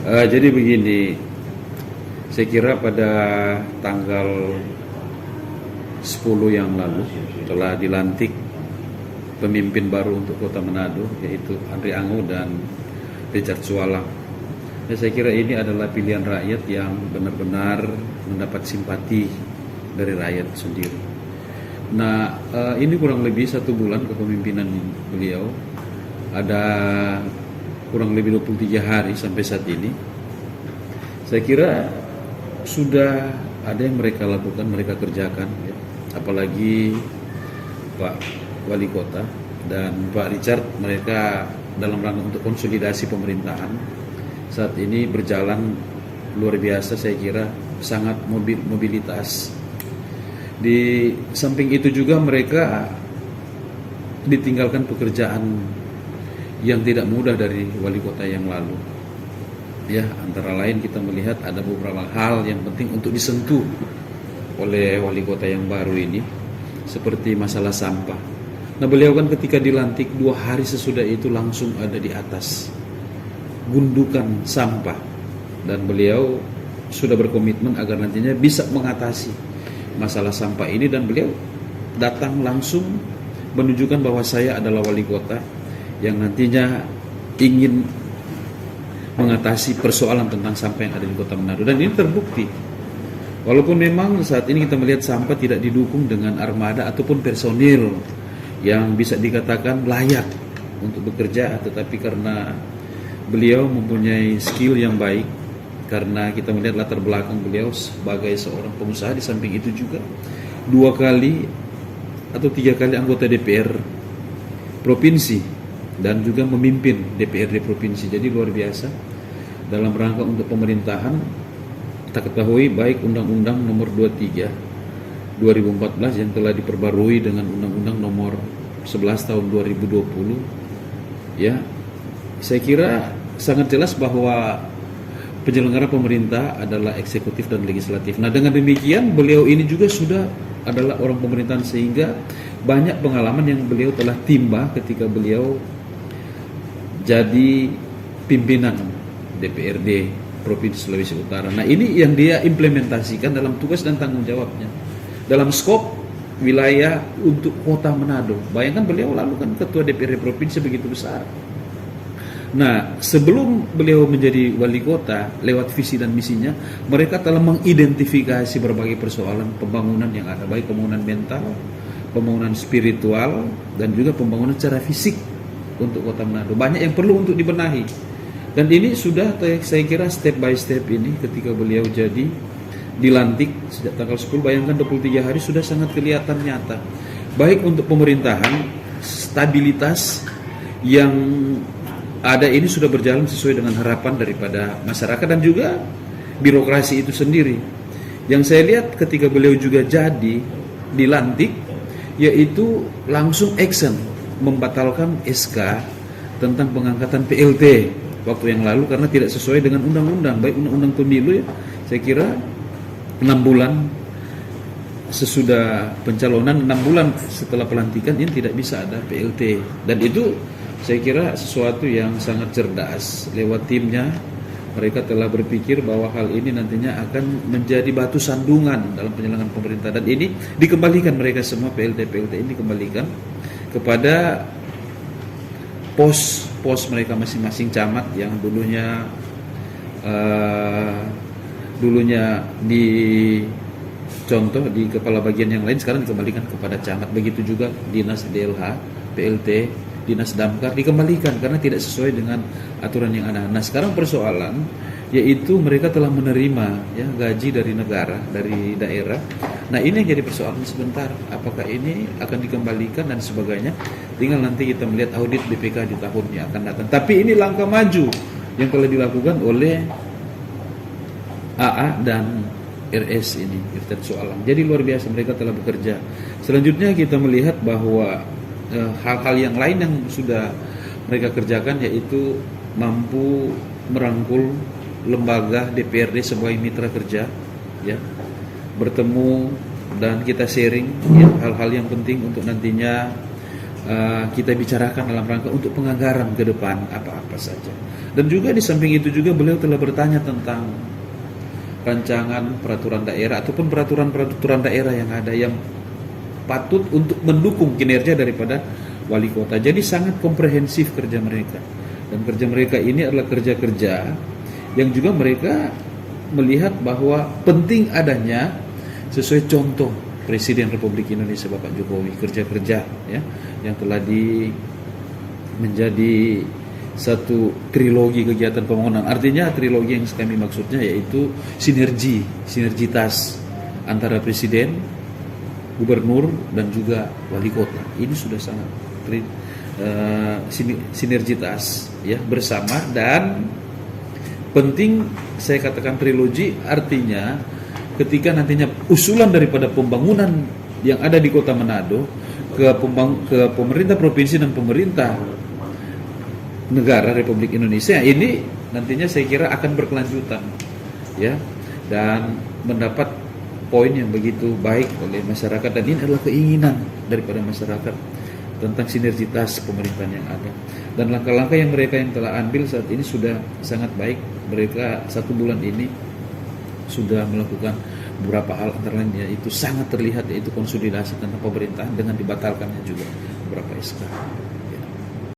Jadi begini, saya kira pada tanggal 10 yang lalu telah dilantik pemimpin baru untuk Kota Manado, yaitu Andri Ango dan Richard Sualang. Ya, saya kira ini adalah pilihan rakyat yang benar-benar mendapat simpati dari rakyat sendiri. Nah, ini kurang lebih 1 bulan kepemimpinan beliau. Ada kurang lebih 23 hari sampai saat ini. Saya kira sudah ada yang mereka lakukan, mereka kerjakan, ya. Apalagi Pak Wali Kota dan Pak Richard, mereka dalam rangka untuk konsolidasi pemerintahan saat ini berjalan luar biasa. Saya kira sangat mobilitas. Di samping itu juga mereka ditinggalkan pekerjaan yang tidak mudah dari wali kota yang lalu. Ya, antara lain kita melihat ada beberapa hal yang penting untuk disentuh oleh wali kota yang baru ini, seperti masalah sampah. Nah, beliau kan ketika dilantik 2 hari sesudah itu langsung ada di atas gundukan sampah, dan beliau sudah berkomitmen agar nantinya bisa mengatasi masalah sampah ini, dan beliau datang langsung menunjukkan bahwa saya adalah wali kota yang nantinya ingin mengatasi persoalan tentang sampah yang ada di Kota Manado, dan ini terbukti. Walaupun memang saat ini kita melihat sampah tidak didukung dengan armada ataupun personil yang bisa dikatakan layak untuk bekerja, tetapi karena beliau mempunyai skill yang baik, karena kita melihat latar belakang beliau sebagai seorang pengusaha, di samping itu juga 2 kali atau 3 kali anggota DPR provinsi dan juga memimpin DPRD provinsi. Jadi luar biasa dalam rangka untuk pemerintahan. Kita ketahui baik Undang-Undang Nomor 23 2014 yang telah diperbarui dengan Undang-Undang Nomor 11 Tahun 2020. Ya, saya kira sangat jelas bahwa penyelenggara pemerintah adalah eksekutif dan legislatif. Nah, dengan demikian beliau ini juga sudah adalah orang pemerintahan, sehingga banyak pengalaman yang beliau telah timba ketika beliau jadi pimpinan DPRD Provinsi Sulawesi Utara. Nah, ini yang dia implementasikan dalam tugas dan tanggung jawabnya dalam skop wilayah untuk Kota Manado. Bayangkan beliau lalu kan ketua DPRD Provinsi begitu besar. Nah, sebelum beliau menjadi wali kota, lewat visi dan misinya, mereka telah mengidentifikasi berbagai persoalan pembangunan yang ada, baik pembangunan mental, pembangunan spiritual, dan juga pembangunan secara fisik untuk Kota Manado. Banyak yang perlu untuk dibenahi, dan ini sudah saya kira step by step ini ketika beliau jadi dilantik sejak tanggal 10, bayangkan 23 hari sudah sangat kelihatan nyata, baik untuk pemerintahan, stabilitas yang ada ini sudah berjalan sesuai dengan harapan daripada masyarakat dan juga birokrasi itu sendiri. Yang saya lihat ketika beliau juga jadi dilantik, yaitu langsung action membatalkan SK tentang pengangkatan PLT waktu yang lalu karena tidak sesuai dengan undang-undang, baik undang-undang pemilu, ya. Saya kira 6 bulan sesudah pencalonan, 6 bulan setelah pelantikan, ini tidak bisa ada PLT, dan itu saya kira sesuatu yang sangat cerdas. Lewat timnya mereka telah berpikir bahwa hal ini nantinya akan menjadi batu sandungan dalam penyelenggaraan pemerintah, dan ini dikembalikan, mereka semua PLT ini dikembalikan kepada pos mereka masing-masing camat yang dulunya di contoh di kepala bagian yang lain, sekarang dikembalikan kepada camat. Begitu juga dinas DLH, PLT, dinas damkar dikembalikan karena tidak sesuai dengan aturan yang ada. Nah, sekarang persoalan yaitu mereka telah menerima, ya, gaji dari negara, dari daerah. Nah, ini yang jadi persoalan sebentar, apakah ini akan dikembalikan dan sebagainya. Tinggal nanti kita melihat audit BPK di tahun yang akan datang. Tapi ini langkah maju yang telah dilakukan oleh AA dan RS ini, Richard Sualang. Jadi luar biasa mereka telah bekerja. Selanjutnya kita melihat bahwa hal-hal yang lain yang sudah mereka kerjakan, yaitu mampu merangkul lembaga DPRD sebagai mitra kerja, ya, bertemu dan kita sharing, ya, hal-hal yang penting untuk nantinya kita bicarakan dalam rangka untuk penganggaran ke depan apa-apa saja. Dan juga di samping itu juga beliau telah bertanya tentang rancangan peraturan daerah ataupun peraturan daerah yang ada yang patut untuk mendukung kinerja daripada wali kota. Jadi sangat komprehensif kerja mereka. Dan kerja mereka ini adalah kerja-kerja yang juga mereka melihat bahwa penting adanya sesuai contoh Presiden Republik Indonesia Bapak Jokowi, kerja-kerja ya yang telah menjadi satu trilogi kegiatan pembangunan. Artinya trilogi yang kami maksudnya yaitu sinergitas antara presiden, gubernur dan juga wali kota. Ini sudah sangat sinergitas ya bersama, dan penting saya katakan trilogi artinya ketika nantinya usulan daripada pembangunan yang ada di Kota Manado ke pemerintah provinsi dan pemerintah negara Republik Indonesia ini nantinya saya kira akan berkelanjutan ya, dan mendapat poin yang begitu baik oleh masyarakat, dan ini adalah keinginan daripada masyarakat tentang sinergitas pemerintahan yang ada. Dan langkah-langkah yang mereka yang telah ambil saat ini sudah sangat baik. Mereka 1 bulan ini sudah melakukan beberapa hal, antara lain yaitu sangat terlihat yaitu konsolidasi tentang pemerintahan dengan dibatalkannya juga beberapa SK.